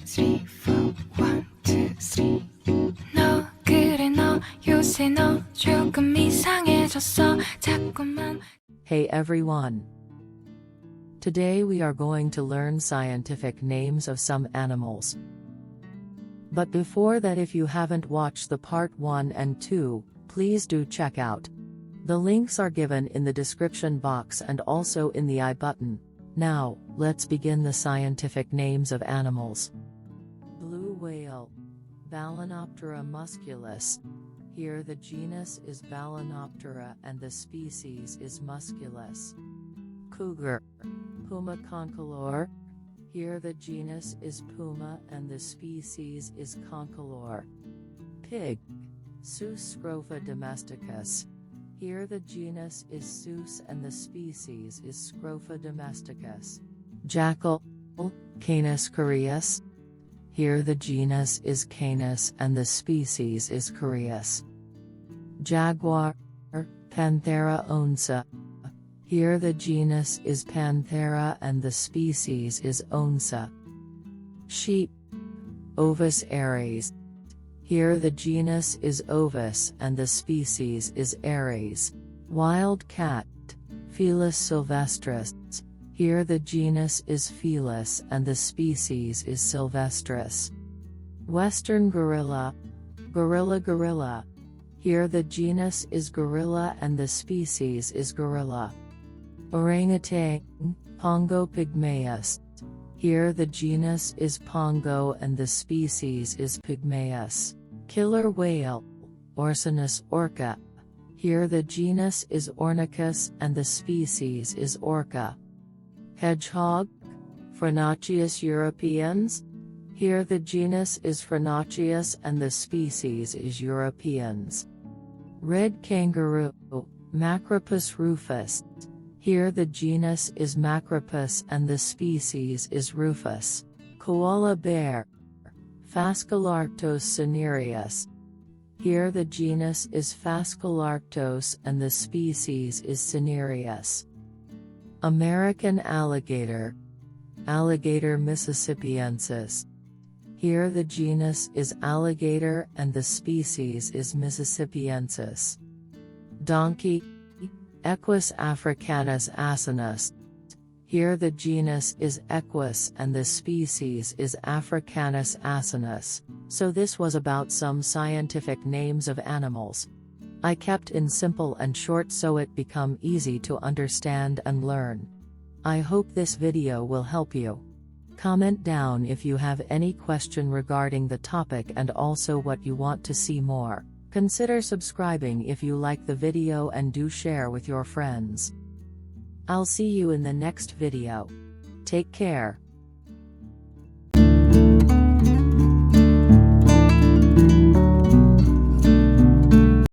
3, 4 1, 2, 3 너 그래 너 요새 너 조금 이상해졌어 자꾸만 Hey everyone! Today we are going to learn scientific names of some animals. But before that, if you haven't watched the part 1 and 2, please do check out. The links are given in the description box and also in the I button. Now, let's begin the scientific names of animals. Blue whale, Balanoptera musculus. Here the genus is Balanoptera and the species is musculus. Cougar, Puma concolor. Here the genus is Puma and the species is concolor. Pig, Sus scrofa domesticus. Here the genus is Sus and the species is Scrofa domesticus. Jackal, Canis curius. Here the genus is Canis and the species is Curius. Jaguar, Panthera onca. Here the genus is Panthera and the species is Onca. Sheep, Ovis aries. Here the genus is Ovis and the species is Aries. Wild cat, Felis sylvestris. Here the genus is Felis and the species is Sylvestris. Western gorilla, gorilla. Here the genus is Gorilla and the species is Gorilla. Orangutan, Pongo pygmaeus. Here the genus is Pongo and the species is Pygmaeus. Killer whale, Orcinus orca. Here the genus is Ornicus and the species is Orca. Hedgehog, Phrynochius europeans. Here the genus is Phrynochius and the species is Europeans. Red kangaroo, Macropus rufus. Here the genus is Macropus and the species is Rufus. Koala bear, Phascolarctos cinereus. Here the genus is Phascolarctos and the species is Cinereus. American alligator, Alligator mississippiensis. Here the genus is Alligator and the species is Mississippiensis. Donkey, Equus africanus asinus. Here the genus is Equus and the species is Africanus asinus. So this was about some scientific names of animals. I kept in simple and short so it become easy to understand and learn. I hope this video will help you. Comment down if you have any question regarding the topic and also what you want to see more. Consider subscribing if you like the video and do share with your friends. I'll see you in the next video. Take care.